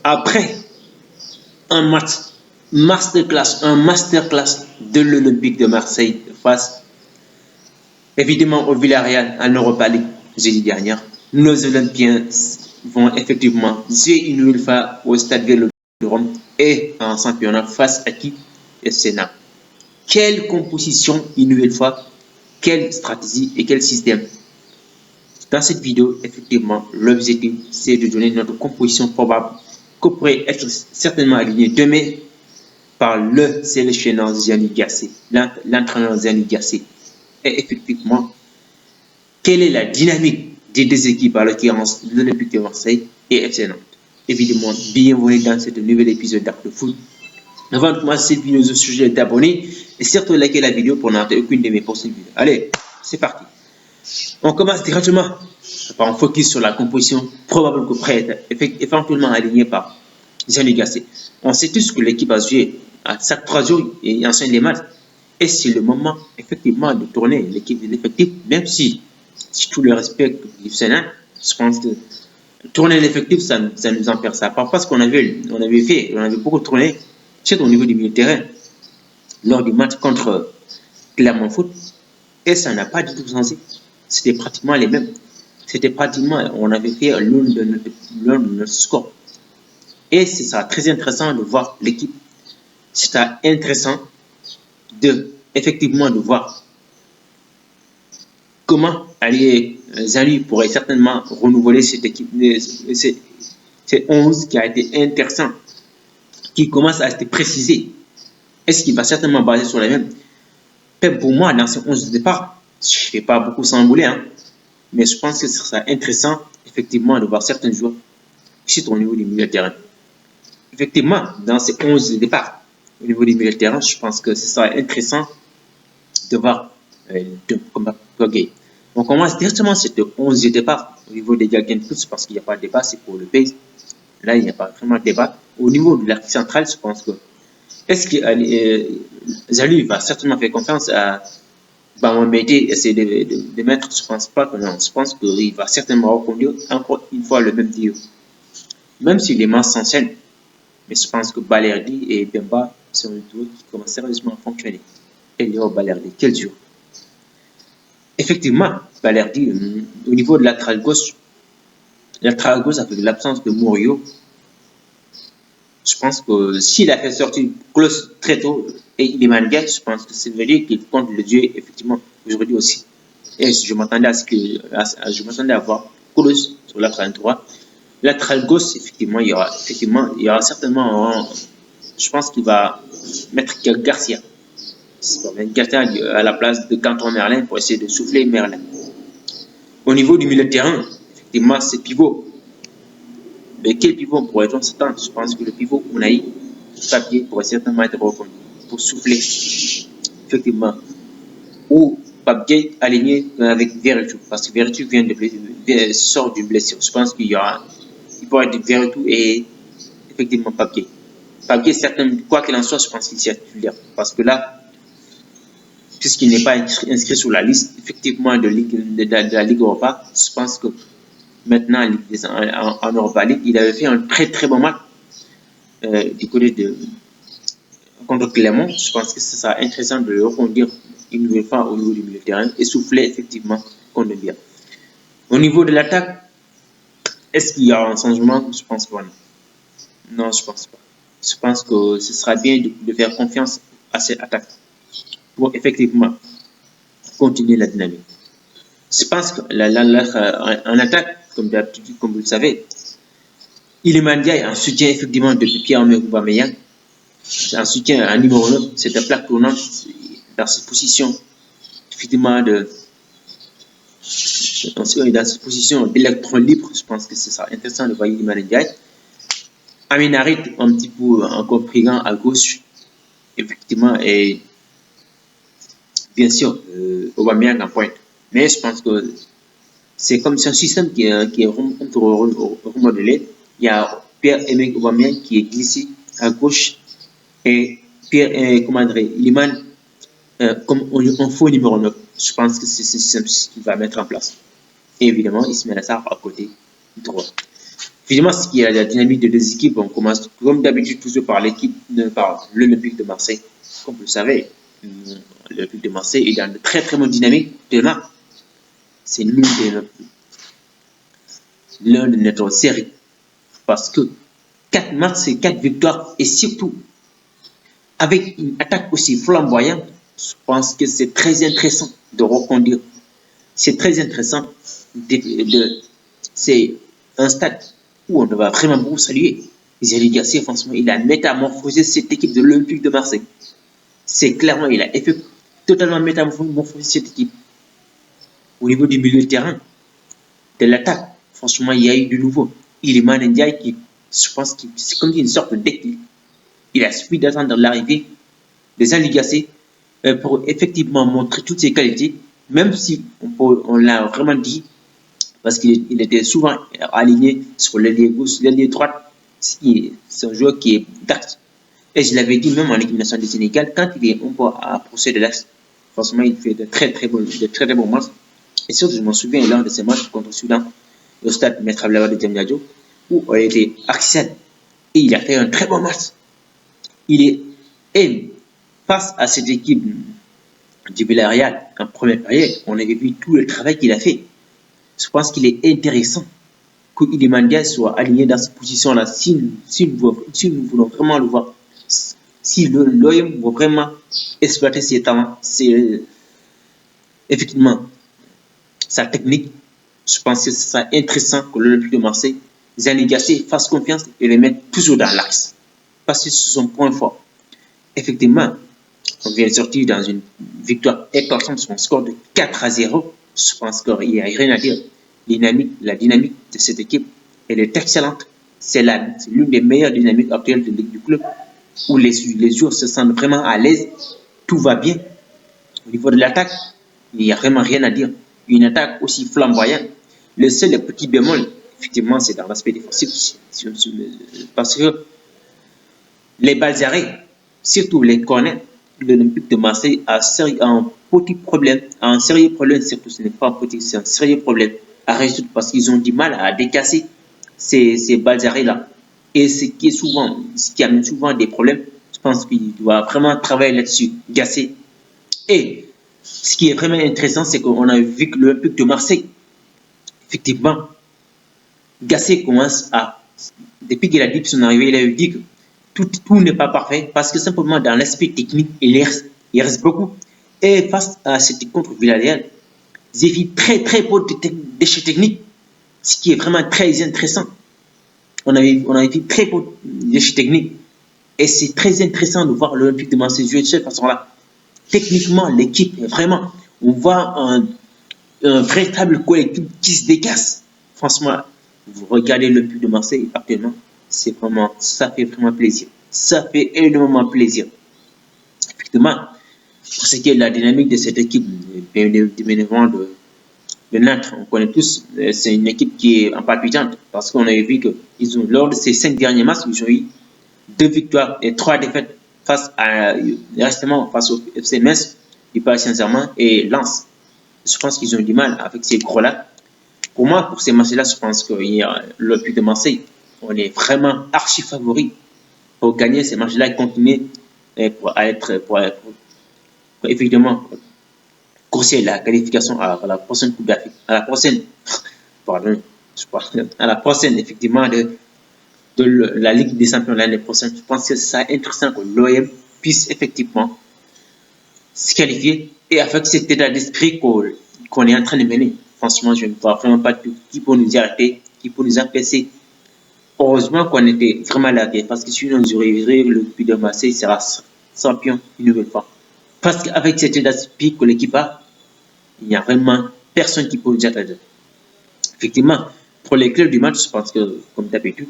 Après un match un masterclass de l'Olympique de Marseille face évidemment au Villarreal en Europa League jeudi dernier, nos Olympiens vont effectivement jouer une nouvelle fois au stade Vélodrome de Rome et en championnat face à qui? FC Naples. Quelle composition une nouvelle fois, quelle stratégie et quel système? Dans cette vidéo, effectivement, l'objectif c'est de donner notre composition probable que pourrait être certainement alignée demain par le sélectionneur Gianni Gasset, l'entraîneur Gianni Gasset. Et effectivement, quelle est la dynamique des deux équipes, à l'occurrence l'Olympique de Marseille et FC Nantes? Évidemment, bienvenue dans ce nouvel épisode d'Art de Foot. Avant de commencer cette vidéo, je suis sujet d'abonner et surtout liker la vidéo pour n'ater aucune de mes prochaines vidéos. Allez, c'est parti. On commence directement par un focus sur la composition probable que pourrait être éventuellement alignée par Gianni Gasset. On sait tous que l'équipe a joué à chaque 3 jours et enchaîne les matchs. Et c'est le moment effectivement de tourner l'équipe de l'effectif, même si tout le respect du Sénat, je pense que tourner l'effectif, ça nous empêche. Ça part parce qu'on avait beaucoup tourné, au niveau du milieu de terrain, lors du match contre Clermont Foot, et ça n'a pas du tout changé. C'était pratiquement les mêmes. On avait fait l'un de notre score. Et c'est ça, très intéressant de voir l'équipe. C'est intéressant effectivement de voir comment Zali pourrait certainement renouveler cette équipe, c'est 11 qui a été intéressant, qui commence à être précisé. Est-ce qu'il va certainement baser sur les mêmes? Pour moi, dans ce 11 de départ, je ne vais pas beaucoup s'embouler, mais je pense que ce sera intéressant, effectivement, de voir certains joueurs surtout au niveau du milieu de terrain. Effectivement, dans ces 11 de départ, au niveau du milieu de terrain, je pense que ce sera intéressant de voir on commence directement cette 11 de départ au niveau des gardiens de but parce qu'il n'y a pas de débat, c'est pour le pays. Là, il n'y a pas vraiment de débat. Au niveau de l'arc central, je pense que est-ce que Zali va certainement faire confiance à Bamambété, essayer de mettre, je pense pas que non. Je pense qu'il va certainement reconduire encore une fois le même duo. Même si les masses s'enchaînent, mais je pense que Balerdi et Bemba sont un duo qui commence sérieusement à fonctionner. Et Léo Balerdi, quel duo! Effectivement, Balerdi, au niveau de latéral gauche avec l'absence de Murillo, je pense que s'il a fait sortir Klose très tôt et Iliman Ndiaye, je pense que ça veut dire qu'il compte le jouer effectivement aujourd'hui aussi. Et je m'attendais à voir Klose sur la latéral droit. Latéral gauche, effectivement, il y aura certainement, je pense qu'il va mettre Garcia. Garcia à la place de Canton Merlin pour essayer de souffler Merlin. Au niveau du milieu de terrain, effectivement, c'est pivot. Mais quel pivot pourrait-on s'attendre? Je pense que le pivot Unai Papier pourrait certainement être reconnu pour souffler, effectivement. Ou Papier aligné avec Vertu, parce que Vertu sort d'une blessure. Je pense qu'il pourrait être Vertu et effectivement Papier. Papier, quoi qu'il en soit, je pense qu'il s'y est titulaire. Parce que là, puisqu'il n'est pas inscrit sur la liste, effectivement, de la Ligue Europa, je pense que maintenant, en Europa League, il avait fait un très très bon match du côté contre Clermont. Je pense que ce sera intéressant de le reconduire une nouvelle fois au niveau du milieu de terrain et souffler effectivement qu'on aime bien. Au niveau de l'attaque, est-ce qu'il y aura un changement? Je pense pas. Non, je pense pas. Je pense que ce sera bien de faire confiance à cette attaque pour effectivement continuer la dynamique. Je pense qu'en attaque, comme d'habitude, comme vous le savez, Iliman Ndiaye en soutien effectivement depuis Pierre-Emerick Aubameyang, en soutien à numéro 9, c'est un plaque tournante dans cette position, effectivement, dans cette position d'électron libre. Je pense que ce sera intéressant de voir Iliman Ndiaye. Amin Harit, un petit peu encore brigand à gauche, effectivement, et bien sûr, Aubameyang en pointe. Mais je pense que c'est comme un système qui est remodelé. Il y a Pierre-Emerick Aubameyang qui est glissé à gauche et Iliman comme un faux numéro 9. Je pense que c'est ce système qu'il va mettre en place. Et évidemment, Ismaïla Sarr à côté droit. Évidemment, ce qui est la dynamique des deux équipes, on commence comme d'habitude toujours par l'équipe, par l'Olympique de Marseille. Comme vous le savez, l'Olympique de Marseille est dans de très très bonne dynamique tellement c'est l'un de notre série. Parce que 4 matchs, c'est 4 victoires et surtout avec une attaque aussi flamboyante, je pense que c'est très intéressant de reconduire. C'est très intéressant. C'est un stade où on va vraiment beaucoup saluer. Zélie Garcia, franchement, il a métamorphosé cette équipe de l'Olympique de Marseille. C'est clairement, il a totalement métamorphosé cette équipe. Au niveau du milieu de terrain, de l'attaque, franchement, il y a eu du nouveau. Iliman Ndiaye, qui, je pense que c'est comme une sorte de déclic. Il a suffi d'attendre l'arrivée des Aligassés pour effectivement montrer toutes ses qualités, même si on l'a vraiment dit, parce qu'il était souvent aligné sur l'ailier gauche, l'ailier droite. C'est un joueur qui est d'axe. Et je l'avais dit même en équipe nationale du Sénégal, quand il est un peu approché de l'axe, franchement, il fait de très très bons matchs. Et surtout, je me souviens lors de ces matchs contre le Soudan, au stade Maître Abdelwahid de Diamniadio, où on était axial. Et il a fait un très bon match. Et face à cette équipe du Villarreal en première période, on avait vu tout le travail qu'il a fait. Je pense qu'il est intéressant que Iliman Ndiaye soit aligné dans cette position-là si nous voulons vraiment le voir. Si l'OM veut vraiment exploiter ses talents, c'est effectivement sa technique. Je pense que c'est intéressant que l'Olympique de Marseille, Zélie Garcia fasse confiance et les mette toujours dans l'axe. Parce que c'est son point fort. Effectivement, on vient de sortir dans une victoire éclatante sur un score de 4-0. Je pense qu'il n'y a rien à dire. La dynamique de cette équipe, elle est excellente. C'est l'une des meilleures dynamiques actuelles du club, où les joueurs se sentent vraiment à l'aise. Tout va bien. Au niveau de l'attaque, il n'y a vraiment rien à dire. Une attaque aussi flamboyante. Le seul petit bémol, effectivement, c'est dans l'aspect défensif. Parce que les balles arrêts, surtout les corners, l'Olympique de Marseille a un petit problème, un sérieux problème, surtout ce n'est pas un petit, c'est un sérieux problème à résoudre parce qu'ils ont du mal à décasser ces balles arrêts-là. Et ce qui amène souvent des problèmes, je pense qu'il doit vraiment travailler là-dessus, gasser. Et ce qui est vraiment intéressant, c'est qu'on a vu que l'Olympique de Marseille, effectivement, Gasset commence à, depuis qu'il a dit son arrivée, il a dit que tout n'est pas parfait parce que simplement dans l'aspect technique, il reste beaucoup. Et face à cette contre Villarreal, j'ai vu très très peu déchets techniques, ce qui est vraiment très intéressant. On avait vu très peu déchets techniques et c'est très intéressant de voir l'Olympique de Marseille jouer de cette façon-là. Techniquement, l'équipe est vraiment, on voit un véritable collectif qui se décasse. Franchement, vous regardez l'Olympique de Marseille actuellement, ça fait vraiment plaisir. Ça fait énormément plaisir. Effectivement, pour ce qui est de la dynamique de cette équipe, bien évidemment de Nantes, on connaît tous, c'est une équipe qui est en palpitante parce qu'on avait vu que lors de ces 5 derniers matchs, ils ont eu 2 victoires et 3 défaites face au FC Metz, du Paris Saint-Germain et Lens. Je pense qu'ils ont eu du mal avec ces gros-là. Pour moi, pour ces matchs-là, je pense que l'Olympique de Marseille, on est vraiment archi favori pour gagner ces matchs-là et continuer pour effectivement courser la qualification à la prochaine Coupe d'Afrique, à la prochaine effectivement de la Ligue des Champions l'année prochaine. Je pense que c'est intéressant que l'OM puisse effectivement se qualifier et avec cet état d'esprit qu'on est en train de mener. Franchement, je ne vois vraiment pas qui peut nous arrêter, qui peut nous empêcher. Heureusement qu'on était vraiment là, parce que sinon, le Puy de Marseille sera champion une nouvelle fois. Parce qu'avec cet état d'esprit que l'équipe a, il n'y a vraiment personne qui peut nous arrêter. Effectivement, pour les clubs du match, je pense que, comme d'habitude,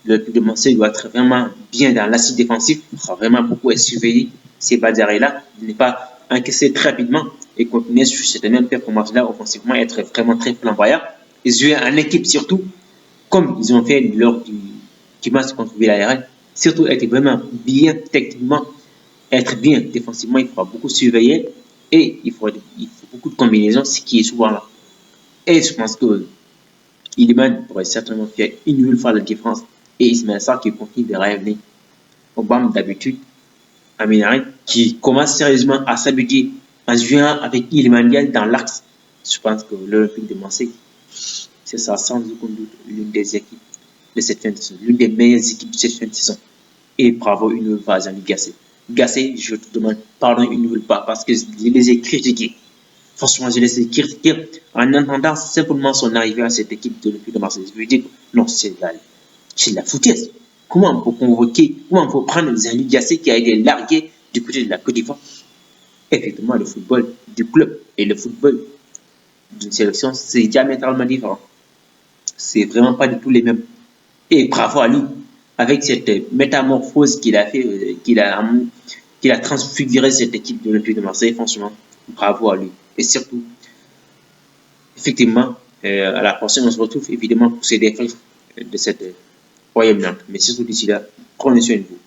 le Puy de Marseille doit être vraiment bien dans l'assise défensif. Il faudra vraiment beaucoup à surveiller ces balles là, ne pas encaisser très rapidement et continuer sur cette même performance-là offensivement, être vraiment très flamboyant et jouer en équipe surtout, comme ils ont fait lors du match contre Villarreal. Surtout être vraiment bien techniquement, être bien défensivement, il faudra beaucoup surveiller et il faut beaucoup de combinaisons, ce qui est souvent là. Et je pense que Iliman pourrait certainement faire une nouvelle fois la différence. Et Ismaël Sarr qui continue de rêver. Obama d'habitude, Aminarit qui commence sérieusement à s'habituer en jouant avec Iliman Ndiaye dans l'axe. Je pense que l'Olympique de Marseille, c'est ça sans aucun doute l'une des équipes de cette fin de saison, l'une des meilleures équipes de cette fin de saison. Et bravo une nouvelle fois à Jean-Luc Gasset. Gasset, je te demande pardon une nouvelle fois parce que je les ai critiqués. Franchement, je les ai critiqués en entendant simplement son arrivée à cette équipe de l'Olympique de Marseille. Je me dis, non, c'est la foutaise. Comment on peut convoquer, comment on peut prendre Jean-Luc Gasset qui a été largué du côté de la Côte d'Ivoire? Effectivement, le football du club et le football d'une sélection, c'est diamétralement différent. C'est vraiment pas du tout les mêmes. Et bravo à lui, avec cette métamorphose qu'il a fait, qu'il a transfiguré cette équipe de l'Olympique de Marseille, franchement, bravo à lui. Et surtout, effectivement, à la prochaine, on se retrouve évidemment pour ces défis de cette royaume Nantes. Mais surtout d'ici là, prenez soin de vous.